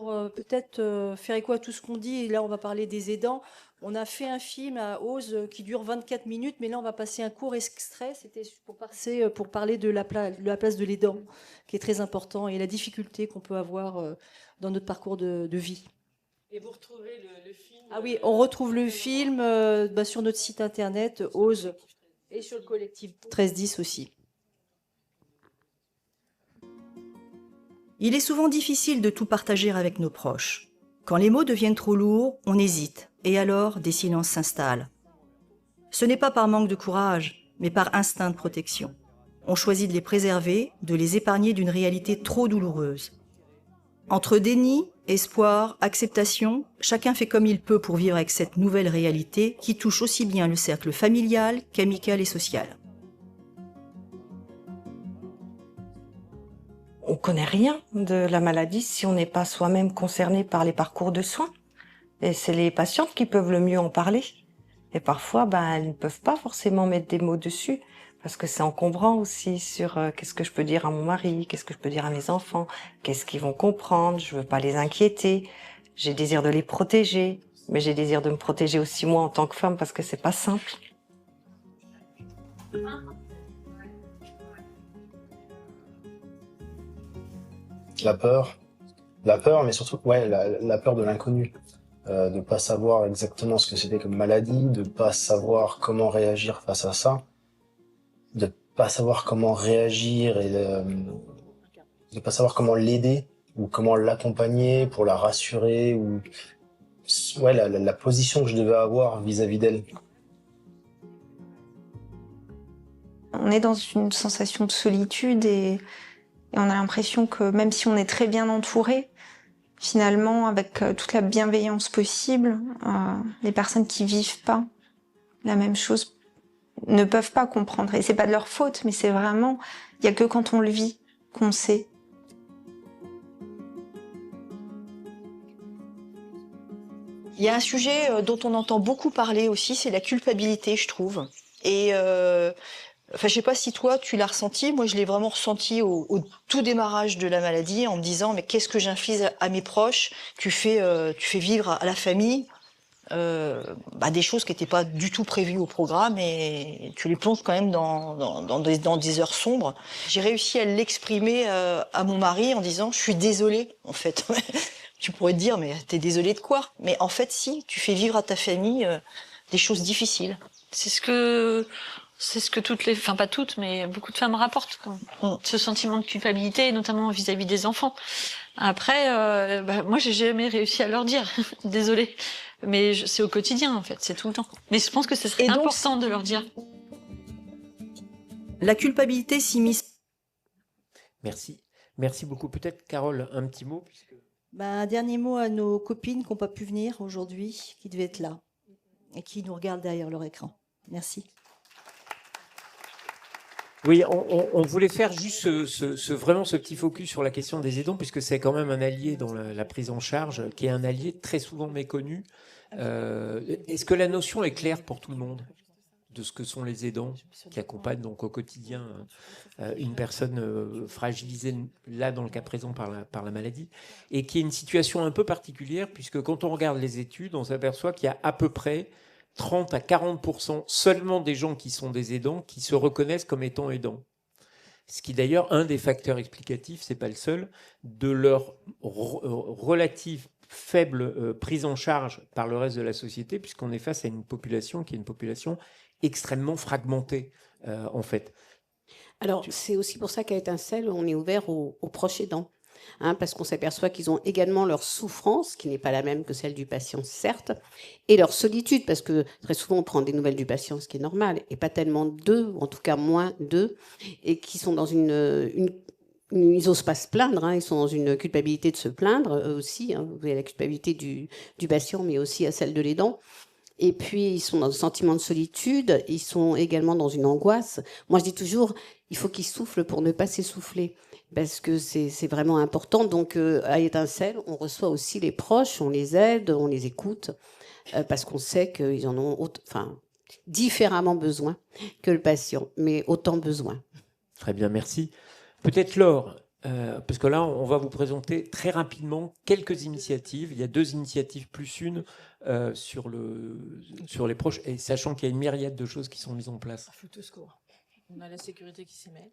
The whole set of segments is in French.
pour peut-être faire écho à tout ce qu'on dit, et là on va parler des aidants. On a fait un film à Ose qui dure 24 minutes, mais là on va passer un court extrait. C'était pour parler de de la place de l'aidant, qui est très important, et la difficulté qu'on peut avoir dans notre parcours de vie. Et vous retrouvez le film. Ah oui, on retrouve le film sur notre site internet, Ose, et sur le collectif 1310 aussi. Il est souvent difficile de tout partager avec nos proches. Quand les mots deviennent trop lourds, on hésite, et alors des silences s'installent. Ce n'est pas par manque de courage, mais par instinct de protection. On choisit de les préserver, de les épargner d'une réalité trop douloureuse. Entre déni, espoir, acceptation, chacun fait comme il peut pour vivre avec cette nouvelle réalité qui touche aussi bien le cercle familial qu'amical et social. On ne connaît rien de la maladie si on n'est pas soi-même concerné par les parcours de soins. Et c'est les patientes qui peuvent le mieux en parler. Et parfois, elles ne peuvent pas forcément mettre des mots dessus, parce que c'est encombrant aussi sur qu'est-ce que je peux dire à mon mari, qu'est-ce que je peux dire à mes enfants, qu'est-ce qu'ils vont comprendre, je veux pas les inquiéter, j'ai désir de les protéger, mais j'ai désir de me protéger aussi moi en tant que femme, parce que c'est pas simple. La peur, mais surtout, la peur de l'inconnu, de pas savoir exactement ce que c'était comme maladie, de pas savoir comment réagir face à ça, de pas savoir comment réagir et de pas savoir comment l'aider ou comment l'accompagner pour la rassurer ou la position que je devais avoir vis-à-vis d'elle. On est dans une sensation de solitude et on a l'impression que même si on est très bien entouré, finalement, avec toute la bienveillance possible, les personnes qui vivent pas la même chose ne peuvent pas comprendre. Et c'est pas de leur faute, mais c'est vraiment, il y a que quand on le vit qu'on sait. Il y a un sujet dont on entend beaucoup parler aussi, c'est la culpabilité, je trouve. Et je sais pas si toi tu l'as ressenti, moi je l'ai vraiment ressenti au tout démarrage de la maladie, en me disant mais qu'est-ce que j'inflige à mes proches, tu fais vivre à la famille des choses qui n'étaient pas du tout prévues au programme et tu les plonges quand même dans des heures sombres. J'ai réussi à l'exprimer à mon mari en disant je suis désolée en fait. Tu pourrais te dire mais t'es désolée de quoi? Mais en fait si, tu fais vivre à ta famille des choses difficiles. C'est ce que toutes les, enfin pas toutes, mais beaucoup de femmes rapportent, quoi. Ce sentiment de culpabilité, notamment vis-à-vis des enfants. Après, moi j'ai jamais réussi à leur dire désolée, mais c'est au quotidien en fait, c'est tout le temps. Mais je pense que ce serait important de leur dire. La culpabilité s'immisce. Merci beaucoup. Peut-être Carole, un petit mot puisque... Un dernier mot à nos copines qui n'ont pas pu venir aujourd'hui, qui devaient être là et qui nous regardent derrière leur écran. Merci. Oui, on voulait faire juste vraiment ce petit focus sur la question des aidants, puisque c'est quand même un allié dans la prise en charge, qui est un allié très souvent méconnu. Est-ce que la notion est claire pour tout le monde de ce que sont les aidants qui accompagnent donc au quotidien une personne fragilisée, là dans le cas présent par la maladie, et qui est une situation un peu particulière, puisque quand on regarde les études, on s'aperçoit qu'il y a à peu près 30 à 40% seulement des gens qui sont des aidants qui se reconnaissent comme étant aidants. Ce qui d'ailleurs, un des facteurs explicatifs, c'est pas le seul, de leur relative faible prise en charge par le reste de la société, puisqu'on est face à une population qui est une population extrêmement fragmentée, en fait. Alors, c'est aussi pour ça qu'à Étincelle, on est ouvert aux proches aidants. Parce qu'on s'aperçoit qu'ils ont également leur souffrance, qui n'est pas la même que celle du patient, certes, et leur solitude, parce que très souvent on prend des nouvelles du patient, ce qui est normal, et pas tellement d'eux, ou en tout cas moins d'eux, et qui sont dans ils n'osent pas se plaindre, ils sont dans une culpabilité de se plaindre, eux aussi, vous avez la culpabilité du patient, mais aussi à celle de l'aidant. Et puis, ils sont dans un sentiment de solitude, ils sont également dans une angoisse. Moi, je dis toujours, il faut qu'ils soufflent pour ne pas s'essouffler, parce que c'est vraiment important. Donc, à Étincelle, on reçoit aussi les proches, on les aide, on les écoute, parce qu'on sait qu'ils en ont différemment besoin que le patient, mais autant besoin. Très bien, merci. Peut-être Laure, Parce que là, on va vous présenter très rapidement quelques initiatives. Il y a 2 initiatives plus une sur les proches, et sachant qu'il y a une myriade de choses qui sont mises en place. Flûte au secours. On a la sécurité qui s'y met.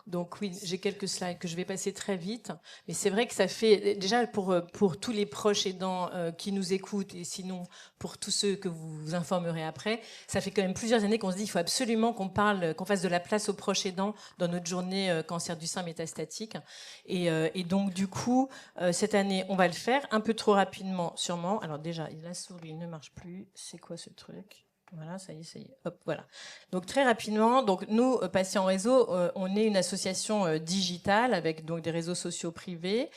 Donc oui, j'ai quelques slides que je vais passer très vite, mais c'est vrai que ça fait déjà pour tous les proches aidants qui nous écoutent, et sinon pour tous ceux que vous informerez après, ça fait quand même plusieurs années qu'on se dit il faut absolument qu'on fasse de la place aux proches aidants dans notre journée cancer du sein métastatique, et donc du coup cette année on va le faire un peu trop rapidement sûrement. Alors déjà la souris ne marche plus, c'est quoi ce truc? Voilà, ça y est, hop, voilà. Donc très rapidement, donc nous, Patients Réseau, on est une association digitale avec donc des réseaux sociaux privés,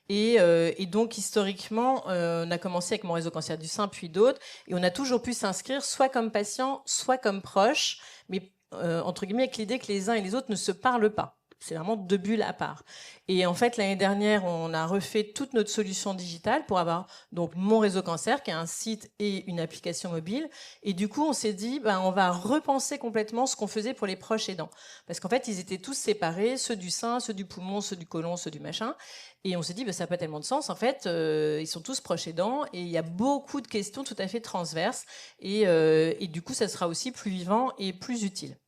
et donc historiquement, on a commencé avec Mon Réseau Cancer du Sein, puis d'autres, et on a toujours pu s'inscrire soit comme patient, soit comme proche, mais entre guillemets avec l'idée que les uns et les autres ne se parlent pas. C'est vraiment 2 bulles à part. Et en fait, l'année dernière, on a refait toute notre solution digitale pour avoir donc Mon Réseau Cancer, qui est un site et une application mobile. Et du coup, on s'est dit, on va repenser complètement ce qu'on faisait pour les proches aidants. Parce qu'en fait, ils étaient tous séparés, ceux du sein, ceux du poumon, ceux du côlon, ceux du machin. Et on s'est dit, ça n'a pas tellement de sens. En fait, ils sont tous proches aidants et il y a beaucoup de questions tout à fait transverses. Et du coup, ça sera aussi plus vivant et plus utile.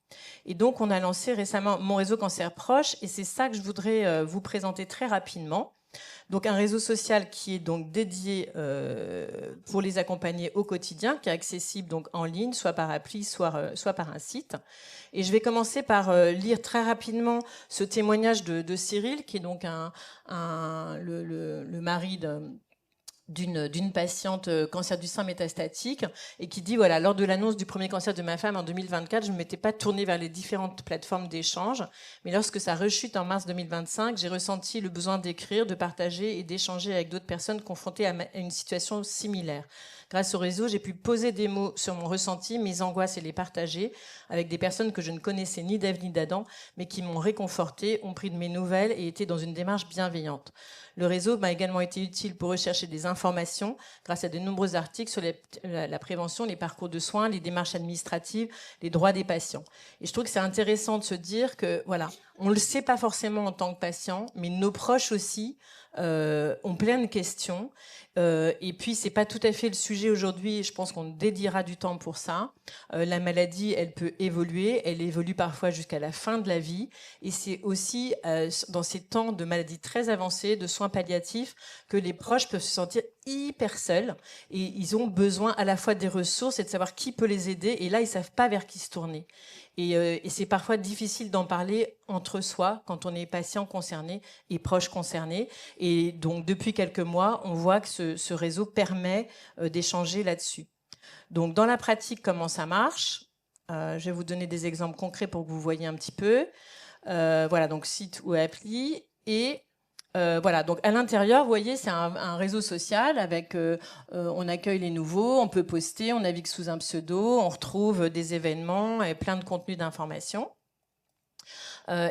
Et donc, on a lancé récemment Mon Réseau Cancer Proche, et c'est ça que je voudrais vous présenter très rapidement. Donc, un réseau social qui est donc dédié pour les accompagner au quotidien, qui est accessible donc en ligne, soit par appli, soit par un site. Et je vais commencer par lire très rapidement ce témoignage de Cyril, qui est donc le mari d'une patiente cancer du sein métastatique, et qui dit, voilà, lors de l'annonce du premier cancer de ma femme en 2024, je ne m'étais pas tournée vers les différentes plateformes d'échange, mais lorsque ça rechute en mars 2025, j'ai ressenti le besoin d'écrire, de partager et d'échanger avec d'autres personnes confrontées à une situation similaire. Grâce au réseau, j'ai pu poser des mots sur mon ressenti, mes angoisses, et les partager avec des personnes que je ne connaissais ni d'Ève ni d'Adam, mais qui m'ont réconfortée, ont pris de mes nouvelles et étaient dans une démarche bienveillante. Le réseau m'a également été utile pour rechercher des informations grâce à de nombreux articles sur la prévention, les parcours de soins, les démarches administratives, les droits des patients. Et je trouve que c'est intéressant de se dire que, voilà, on ne le sait pas forcément en tant que patient, mais nos proches aussi ont plein de questions. Et puis, c'est pas tout à fait le sujet aujourd'hui. Je pense qu'on dédiera du temps pour ça. La maladie, elle peut évoluer. Elle évolue parfois jusqu'à la fin de la vie. Et c'est aussi dans ces temps de maladie très avancée, de soins palliatifs, que les proches peuvent se sentir hyper seuls. Et ils ont besoin à la fois des ressources et de savoir qui peut les aider. Et là, ils savent pas vers qui se tourner. Et c'est parfois difficile d'en parler entre soi quand on est patient concerné et proche concerné. Et donc, depuis quelques mois, on voit que ce réseau permet d'échanger là-dessus. Donc, dans la pratique, comment ça marche ? Je vais vous donner des exemples concrets pour que vous voyez un petit peu. Voilà, donc site ou appli. Et voilà, donc à l'intérieur, vous voyez, c'est un réseau social avec, on accueille les nouveaux, on peut poster, on navigue sous un pseudo, on retrouve des événements et plein de contenus d'information.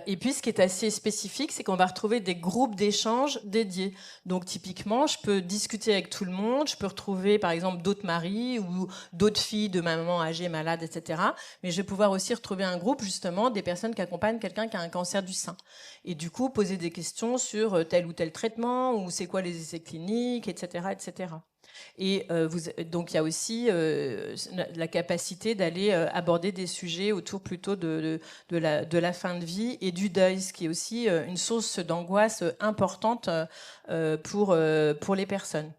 Et puis, ce qui est assez spécifique, c'est qu'on va retrouver des groupes d'échange dédiés. Donc, typiquement, je peux discuter avec tout le monde, je peux retrouver, par exemple, d'autres maris ou d'autres filles de ma maman âgée, malade, etc. Mais je vais pouvoir aussi retrouver un groupe, justement, des personnes qui accompagnent quelqu'un qui a un cancer du sein. Et du coup, poser des questions sur tel ou tel traitement, ou c'est quoi les essais cliniques, etc., etc. Et donc il y a aussi la capacité d'aller aborder des sujets autour plutôt de la fin de vie et du deuil, ce qui est aussi une source d'angoisse importante pour les personnes.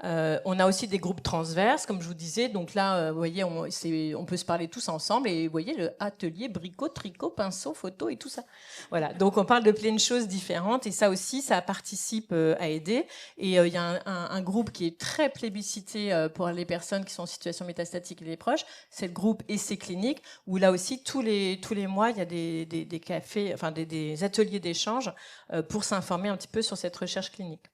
On a aussi des groupes transverses, comme je vous disais. Donc là, vous voyez, on peut se parler tous ensemble. Et vous voyez, le atelier bricot, tricot, pinceau, photo et tout ça. Voilà. Donc on parle de plein de choses différentes. Et ça aussi, ça participe à aider. Et il y a un groupe qui est très plébiscité pour les personnes qui sont en situation métastatique et les proches. C'est le groupe Essais cliniques, où là aussi, tous les mois, il y a des cafés, enfin des ateliers d'échange pour s'informer un petit peu sur cette recherche clinique.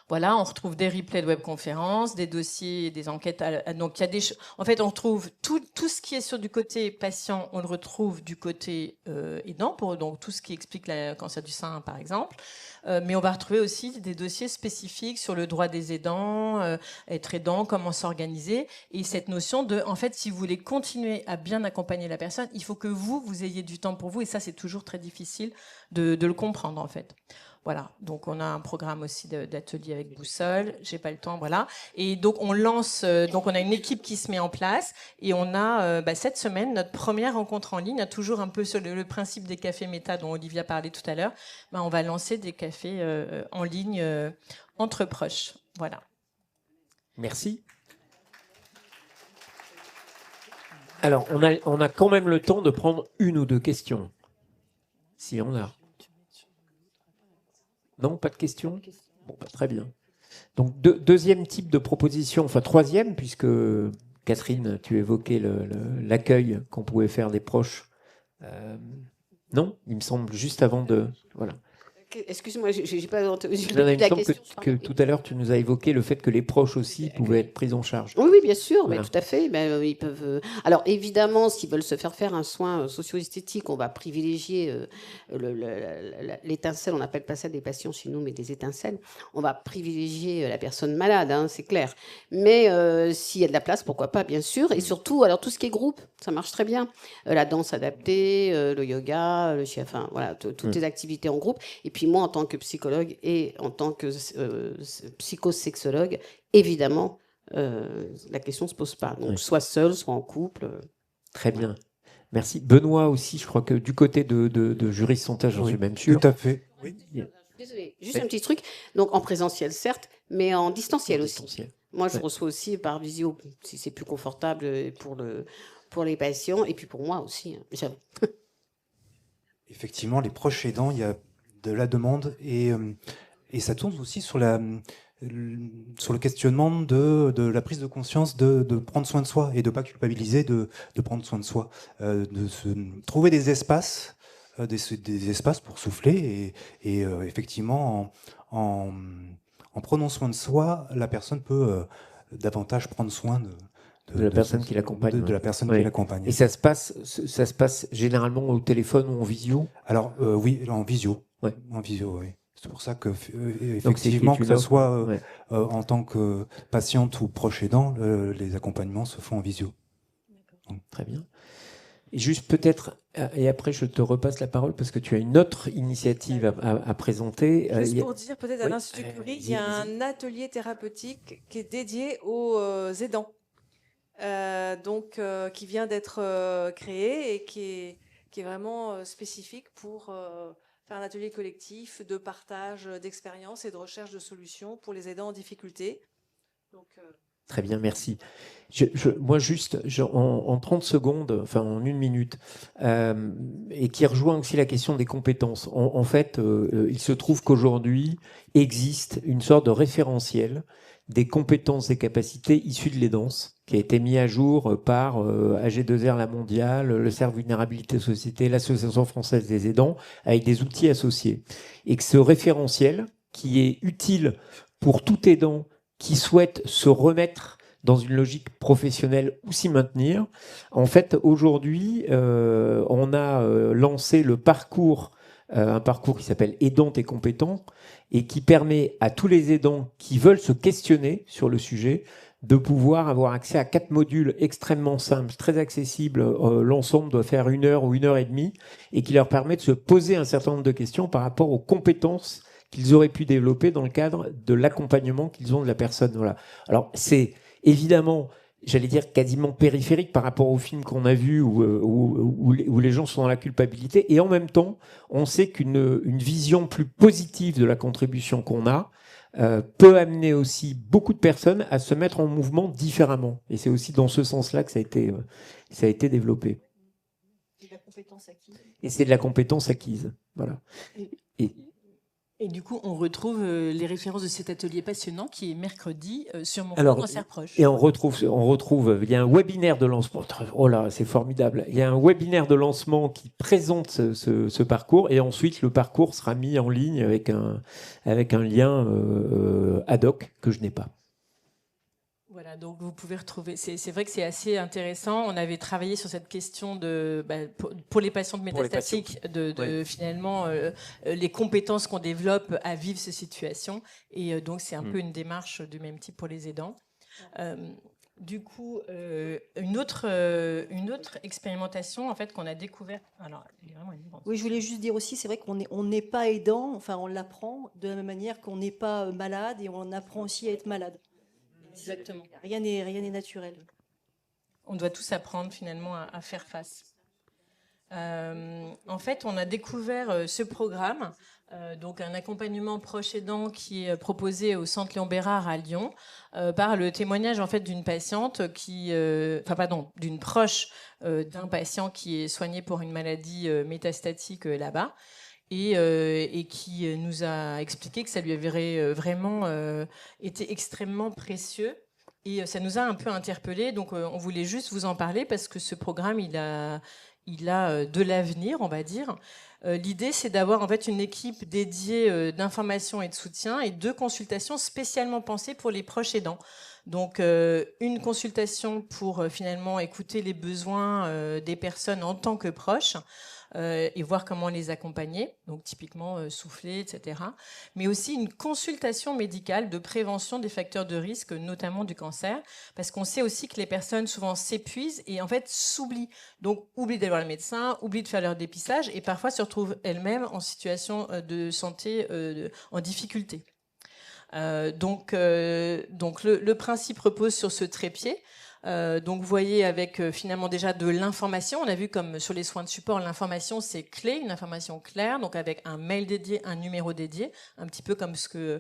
Voilà, on retrouve des replays de webconférences, des dossiers, des enquêtes. Donc, il y a en fait, on retrouve tout ce qui est sur du côté patient, on le retrouve du côté aidant, donc tout ce qui explique le cancer du sein, par exemple. Mais on va retrouver aussi des dossiers spécifiques sur le droit des aidants, être aidant, comment s'organiser. Et cette notion de, en fait, si vous voulez continuer à bien accompagner la personne, il faut que vous ayez du temps pour vous. Et ça, c'est toujours très difficile de le comprendre, en fait. Voilà, donc on a un programme aussi d'atelier avec Boussole, j'ai pas le temps, voilà. Et donc on lance, donc on a une équipe qui se met en place et on a cette semaine notre première rencontre en ligne, toujours un peu sur le principe des cafés méta dont Olivia parlait tout à l'heure. On va lancer des cafés en ligne entre proches, voilà. Merci. Alors on a quand même le temps de prendre une ou deux questions, si on a. Non, pas de questions ? Bon, très bien. Donc, deuxième type de proposition, enfin troisième, puisque Catherine, tu évoquais l'accueil qu'on pouvait faire des proches. Non, il me semble, juste avant de... Voilà. Excuse-moi, j'ai pas entendu il me semble que tout à l'heure, tu nous as évoqué le fait que les proches aussi pouvaient être pris en charge. Oui, bien sûr, Voilà. mais tout à fait. Ils peuvent. Alors évidemment, s'ils veulent se faire un soin socio-esthétique, on va privilégier l'étincelle. On n'appelle pas ça des patients chez nous, mais des étincelles. On va privilégier la personne malade, hein, c'est clair. Mais s'il y a de la place, pourquoi pas, bien sûr. Et surtout, alors tout ce qui est groupe, ça marche très bien. La danse adaptée, le yoga, enfin voilà, toutes les activités en groupe. Et puis moi, en tant que psychologue et en tant que psychosexologue, évidemment, la question ne se pose pas. Donc, soit seul, soit en couple. Très bien. Merci. Benoît aussi, je crois que du côté de Juris Santé, j'en suis même sûr. Tout à fait. Oui. Désolée, juste un petit truc. Donc, en présentiel, certes, mais en distanciel aussi. Moi, je reçois aussi par visio, si c'est plus confortable pour les patients, et puis pour moi aussi. Effectivement, les proches aidants, il y a de la demande et ça tourne aussi sur le questionnement de la prise de conscience de prendre soin de soi et de pas culpabiliser de prendre soin de soi, de se trouver des espaces pour souffler et effectivement en prenant soin de soi, la personne peut davantage prendre soin de la personne qui l'accompagne. De la personne qui l'accompagne. Et ça se passe généralement au téléphone ou en visio ? Alors oui, en visio. Ouais. En visio, oui. C'est pour ça que effectivement, que ce soit en tant que patiente ou proche aidant, les accompagnements se font en visio. Donc. Très bien. Et juste peut-être, et après je te repasse la parole parce que tu as une autre initiative à présenter. Juste pour dire, peut-être à l'Institut Curie, il y a un atelier thérapeutique qui est dédié aux aidants. Qui vient d'être créé et qui est vraiment spécifique pour faire un atelier collectif de partage d'expériences et de recherche de solutions pour les aidants en difficulté. Donc, Très bien, merci. Moi, juste en 30 secondes, enfin en 1 minute, et qui rejoint aussi la question des compétences. En fait, il se trouve qu'aujourd'hui existe une sorte de référentiel des compétences et capacités issues de l'aidance, qui a été mis à jour par AG2R La Mondiale, le Cercle Vulnérabilité Société, l'Association française des aidants, avec des outils associés. Et que ce référentiel, qui est utile pour tout aidant qui souhaite se remettre dans une logique professionnelle ou s'y maintenir, en fait, aujourd'hui, on a lancé le parcours, un parcours qui s'appelle Aidante et compétent, et qui permet à tous les aidants qui veulent se questionner sur le sujet de pouvoir avoir accès à 4 modules extrêmement simples, très accessibles. L'ensemble doit faire 1 heure ou 1 heure et demie, et qui leur permet de se poser un certain nombre de questions par rapport aux compétences qu'ils auraient pu développer dans le cadre de l'accompagnement qu'ils ont de la personne. Voilà. Alors, c'est évidemment, j'allais dire, quasiment périphérique par rapport au film qu'on a vu où les gens sont dans la culpabilité. Et en même temps, on sait qu'une vision plus positive de la contribution qu'on a peut amener aussi beaucoup de personnes à se mettre en mouvement différemment. Et c'est aussi dans ce sens-là que ça a été développé. Et la compétence acquise. Et c'est de la compétence acquise. Voilà. Et Et du coup, on retrouve les références de cet atelier passionnant qui est mercredi sur mon Alors, cancer proche. et on retrouve, il y a un webinaire de lancement. Oh là, c'est formidable. Il y a un webinaire de lancement qui présente ce parcours, et ensuite le parcours sera mis en ligne avec un lien ad hoc que je n'ai pas. Voilà, donc vous pouvez retrouver. C'est vrai que c'est assez intéressant. On avait travaillé sur cette question de, pour les patients de métastatique, finalement les compétences qu'on développe à vivre ces situations. Et donc c'est un peu une démarche du même type pour les aidants. Du coup, une autre expérimentation en fait qu'on a découverte. Alors, elle est vraiment évidente. Oui, je voulais juste dire aussi, c'est vrai qu'on n'est pas aidant. Enfin, on l'apprend de la même manière qu'on n'est pas malade, et on apprend aussi à être malade. Exactement. Rien n'est naturel. On doit tous apprendre finalement à faire face. En fait, on a découvert ce programme, donc un accompagnement proche aidant qui est proposé au Centre Léon Bérard à Lyon, par le témoignage en fait d'une patiente d'une proche d'un patient qui est soigné pour une maladie métastatique là-bas. Et qui nous a expliqué que ça lui avait vraiment été extrêmement précieux. Et ça nous a un peu interpellés. Donc, on voulait juste vous en parler parce que ce programme, il a de l'avenir, on va dire. L'idée, c'est d'avoir en fait une équipe dédiée d'information et de soutien et 2 consultations spécialement pensées pour les proches aidants. Donc, une consultation pour finalement écouter les besoins des personnes en tant que proches. Et voir comment les accompagner, donc typiquement souffler, etc. Mais aussi une consultation médicale de prévention des facteurs de risque, notamment du cancer, parce qu'on sait aussi que les personnes souvent s'épuisent et en fait s'oublient. Donc oublient d'aller voir le médecin, oublient de faire leur dépistage et parfois se retrouvent elles-mêmes en situation de santé en difficulté. Donc le principe repose sur ce trépied. Donc vous voyez avec finalement déjà de l'information. On a vu comme sur les soins de support, l'information c'est clé, une information claire, donc avec un mail dédié, un numéro dédié, un petit peu comme ce que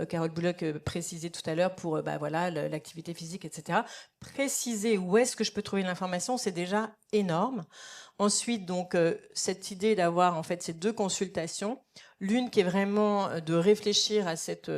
Carole Bouloc précisait tout à l'heure pour l'activité physique, etc. Préciser où est-ce que je peux trouver l'information, c'est déjà énorme. Ensuite, donc cette idée d'avoir en fait ces 2 consultations, l'une qui est vraiment de réfléchir à cette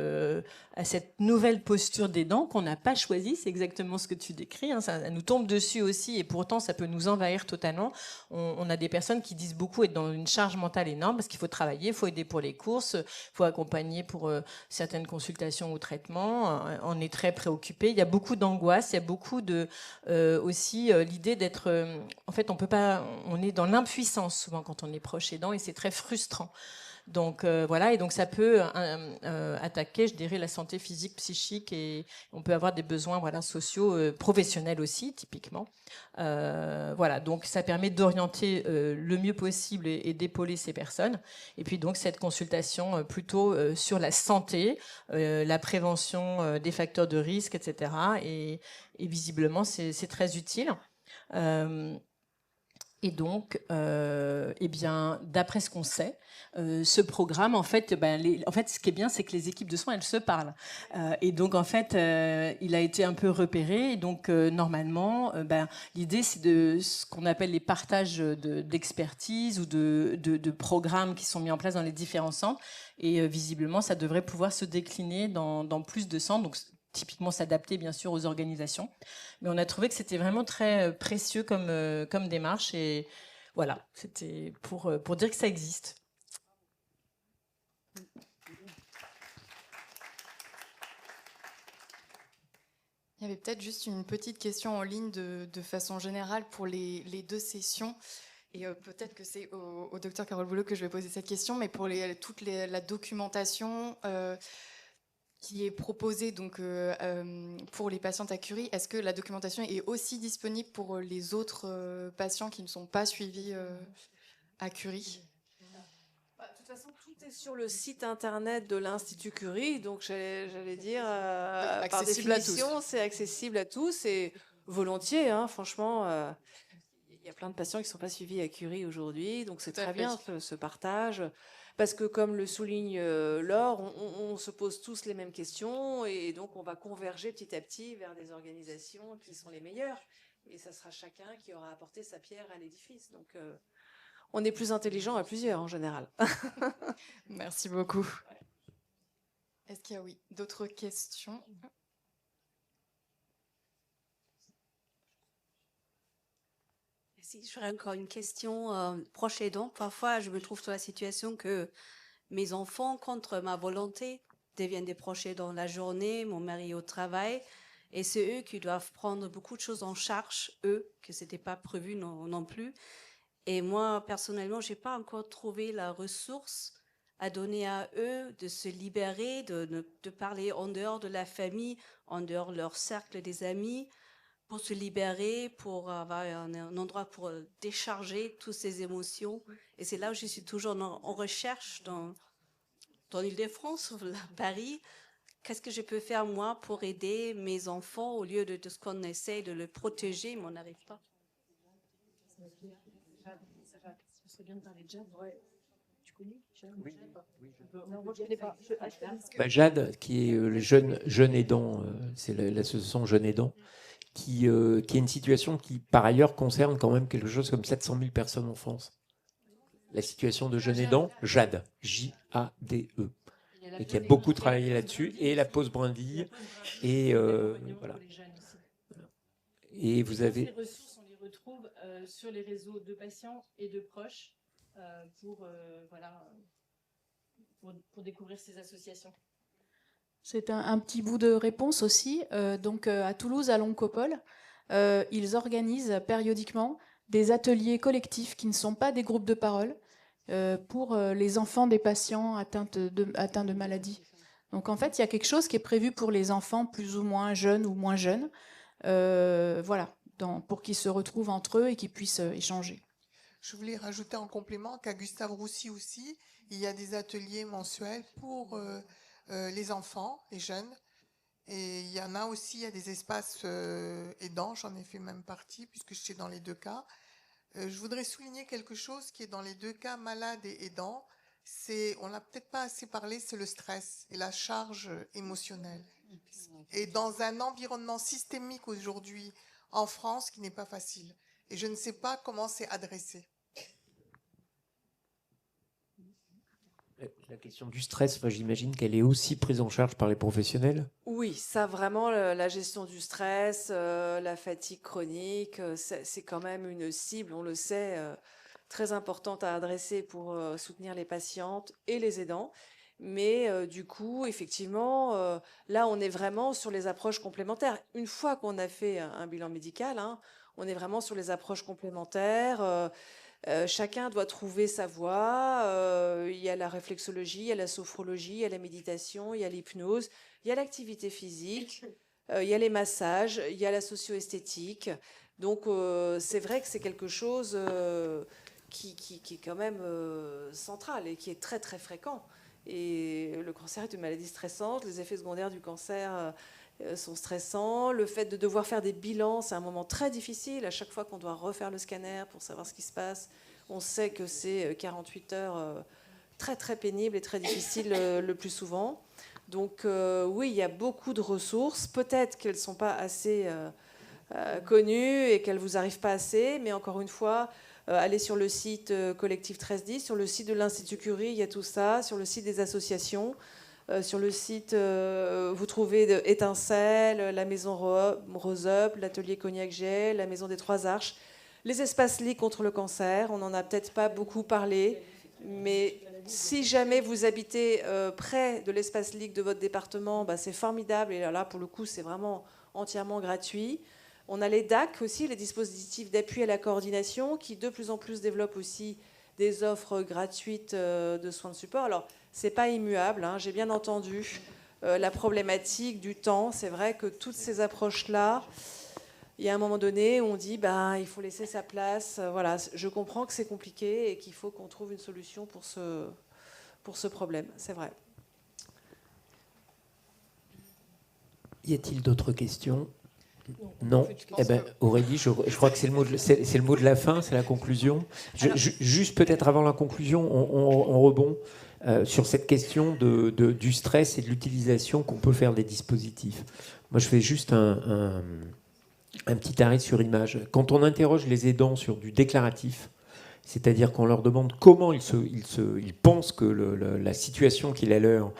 nouvelle posture des dents qu'on n'a pas choisie, c'est exactement ce que tu décris, hein, ça nous tombe dessus aussi et pourtant ça peut nous envahir totalement. On a des personnes qui disent beaucoup être dans une charge mentale énorme parce qu'il faut travailler, il faut aider pour les courses, il faut accompagner pour certaines consultations ou traitements, on est très préoccupé, il y a beaucoup d'angoisse, il y a beaucoup de aussi l'idée d'être en fait on est dans l'impuissance souvent quand on est proche aidant et c'est très frustrant. Donc voilà, et donc ça peut attaquer, je dirais, la santé physique, psychique, et on peut avoir des besoins sociaux, professionnels aussi, typiquement. Voilà, donc ça permet d'orienter le mieux possible et d'épauler ces personnes. Et puis donc cette consultation plutôt sur la santé, la prévention des facteurs de risque, etc. Et visiblement, c'est très utile. Et donc, bien, d'après ce qu'on sait, ce programme, en fait, ce qui est bien, c'est que les équipes de soins, elles se parlent. Et donc, en fait, il a été un peu repéré. Et donc, normalement, l'idée, c'est de ce qu'on appelle les partages d'expertise ou de programmes qui sont mis en place dans les différents centres. Et visiblement, ça devrait pouvoir se décliner dans plus de centres. Donc, typiquement s'adapter bien sûr aux organisations. Mais on a trouvé que c'était vraiment très précieux comme démarche. Et voilà, c'était pour dire que ça existe. Il y avait peut-être juste une petite question en ligne de façon générale pour les 2 sessions. Et peut-être que c'est au docteur Carole Bouloc que je vais poser cette question, mais pour toute la documentation qui est proposée donc, pour les patientes à Curie, est-ce que la documentation est aussi disponible pour les autres patients qui ne sont pas suivis à Curie ? De toute façon, tout est sur le site internet de l'Institut Curie, donc j'allais dire, par définition, c'est accessible à tous et volontiers, hein, franchement. Il y a plein de patients qui ne sont pas suivis à Curie aujourd'hui, donc c'est très bien ce partage. Parce que comme le souligne Laure, on se pose tous les mêmes questions et donc on va converger petit à petit vers des organisations qui sont les meilleures. Et ça sera chacun qui aura apporté sa pierre à l'édifice. Donc on est plus intelligent à plusieurs en général. Merci beaucoup. Est-ce qu'il y a, oui, d'autres questions? Si j'aurais encore une question, proche aidant. Parfois, je me trouve dans la situation que mes enfants, contre ma volonté, deviennent des proches aidants la journée, mon mari au travail, et c'est eux qui doivent prendre beaucoup de choses en charge, eux, que c'était pas prévu non plus. Et moi, personnellement, j'ai pas encore trouvé la ressource à donner à eux de se libérer, de parler en dehors de la famille, en dehors de leur cercle des amis, pour se libérer, pour avoir un endroit pour décharger toutes ces émotions. Et c'est là où je suis toujours en recherche dans l'Île-de-France, à Paris. Qu'est-ce que je peux faire, moi, pour aider mes enfants au lieu de ce qu'on essaie de le protéger, mais on n'arrive pas. Jade, qui est le jeune aidant, c'est l'association Jeune Aidant, qui est une situation qui, par ailleurs, concerne quand même quelque chose comme 700 000 personnes en France. La situation de jeune aidant, Jade, J-A-D-E, et qui a beaucoup travaillé là-dessus, et la pause brindille, et voilà. Et vous avez... Ces ressources, on les retrouve sur les réseaux de patients et de proches pour découvrir ces associations. C'est un petit bout de réponse aussi. Donc à Toulouse, à l'Oncopole, ils organisent périodiquement des ateliers collectifs qui ne sont pas des groupes de parole pour les enfants des patients atteints de maladies. Donc en fait, il y a quelque chose qui est prévu pour les enfants plus ou moins jeunes ou moins jeunes, pour qu'ils se retrouvent entre eux et qu'ils puissent échanger. Je voulais rajouter en complément qu'à Gustave Roussy aussi, il y a des ateliers mensuels pour les enfants, les jeunes. Et il y en a aussi, il y a des espaces aidants, j'en ai fait même partie, puisque j'étais dans les deux cas. Je voudrais souligner quelque chose qui est dans les deux cas, malade et aidant. On n'a peut-être pas assez parlé, c'est le stress et la charge émotionnelle. Et dans un environnement systémique aujourd'hui en France qui n'est pas facile. Et je ne sais pas comment c'est adressé. La question du stress, moi, j'imagine qu'elle est aussi prise en charge par les professionnels. Oui, ça vraiment, la gestion du stress, la fatigue chronique, c'est quand même une cible, on le sait, très importante à adresser pour soutenir les patientes et les aidants. Mais du coup, effectivement, là, on est vraiment sur les approches complémentaires. Une fois qu'on a fait un bilan médical, hein, on est vraiment sur les approches complémentaires. Chacun doit trouver sa voie. Il y a la réflexologie, il y a la sophrologie, il y a la méditation, il y a l'hypnose, il y a l'activité physique, il y a les massages, il y a la socio-esthétique. Donc c'est vrai que c'est quelque chose qui est quand même central et qui est très très fréquent. Et le cancer est une maladie stressante, les effets secondaires du cancer sont stressants. Le fait de devoir faire des bilans, c'est un moment très difficile. À chaque fois qu'on doit refaire le scanner pour savoir ce qui se passe, on sait que c'est 48 heures très très pénibles et très difficiles le plus souvent. Donc oui, il y a beaucoup de ressources. Peut-être qu'elles ne sont pas assez connues et qu'elles ne vous arrivent pas assez, mais encore une fois, allez sur le site Collectif 1310, sur le site de l'Institut Curie, il y a tout ça, sur le site des associations. Sur le site, vous trouvez Étincelle, la maison Rose-Up, l'atelier Cognac-Gel, la maison des Trois Arches, les espaces lits contre le cancer. On n'en a peut-être pas beaucoup parlé, mais si jamais vous habitez près de l'espace lit de votre département, bah, c'est formidable. Et là, pour le coup, c'est vraiment entièrement gratuit. On a les DAC aussi, les dispositifs d'appui à la coordination, qui de plus en plus développent aussi des offres gratuites de soins de support. Alors, c'est pas immuable, hein. J'ai bien entendu la problématique du temps. C'est vrai que toutes ces approches-là, il y a un moment donné où on dit il faut laisser sa place. Voilà, je comprends que c'est compliqué et qu'il faut qu'on trouve une solution pour ce problème. C'est vrai. Y a-t-il d'autres questions ? Non. Eh ben, Aurélie, je crois que c'est le mot de la fin, c'est la conclusion. Juste peut-être avant la conclusion, on rebond sur cette question du stress et de l'utilisation qu'on peut faire des dispositifs. Moi, je fais juste un petit arrêt sur image. Quand on interroge les aidants sur du déclaratif, C'est-à-dire qu'on leur demande comment ils pensent que la situation qui est la leur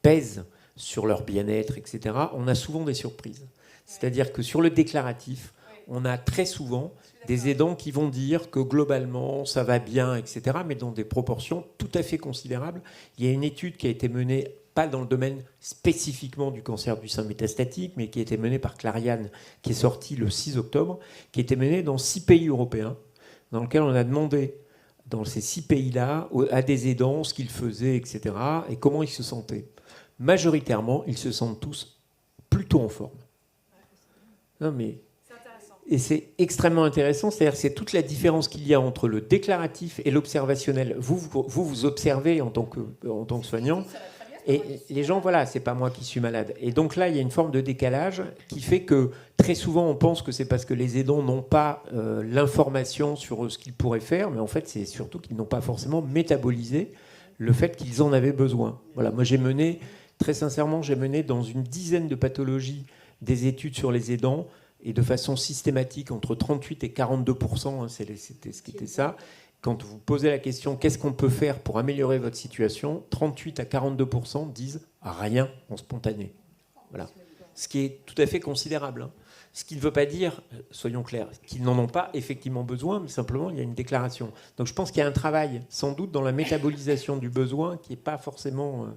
pèse sur leur bien-être, etc. On a souvent des surprises. C'est-à-dire que sur le déclaratif, on a très souvent des aidants qui vont dire que globalement ça va bien, etc., mais dans des proportions tout à fait considérables. Il y a une étude qui a été menée, pas dans le domaine spécifiquement du cancer du sein métastatique, mais qui a été menée par Clariane, qui est sortie le 6 octobre, qui a été menée dans 6 pays européens, dans lequel on a demandé, dans ces 6 pays-là, à des aidants ce qu'ils faisaient, etc., et comment ils se sentaient. Majoritairement, ils se sentent tous plutôt en forme. Non, mais... Et c'est extrêmement intéressant, c'est-à-dire que c'est toute la différence qu'il y a entre le déclaratif et l'observationnel. Vous observez en tant que soignant, et les gens, voilà, c'est pas moi qui suis malade. Et donc là, il y a une forme de décalage qui fait que très souvent, on pense que c'est parce que les aidants n'ont pas l'information sur ce qu'ils pourraient faire, mais en fait, c'est surtout qu'ils n'ont pas forcément métabolisé le fait qu'ils en avaient besoin. Voilà, moi très sincèrement, j'ai mené dans une dizaine de pathologies des études sur les aidants, et de façon systématique, entre 38 et 42%, c'était ce qui était ça. Quand vous posez la question, qu'est-ce qu'on peut faire pour améliorer votre situation, 38 à 42% disent rien en spontané. Voilà. Ce qui est tout à fait considérable. Ce qui ne veut pas dire, soyons clairs, qu'ils n'en ont pas effectivement besoin, mais simplement il y a une déclaration. Donc je pense qu'il y a un travail, sans doute, dans la métabolisation du besoin qui n'est pas forcément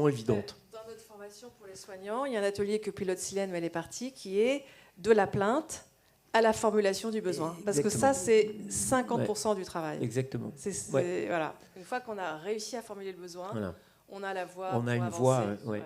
évidente. Pour les soignants, il y a un atelier que pilote Silène, mais elle est partie, qui est de la plainte à la formulation du besoin. Parce que ça, c'est 50% du travail. Exactement. Voilà. Une fois qu'on a réussi à formuler le besoin, on a la voie. On a une avancer. voie. Ouais.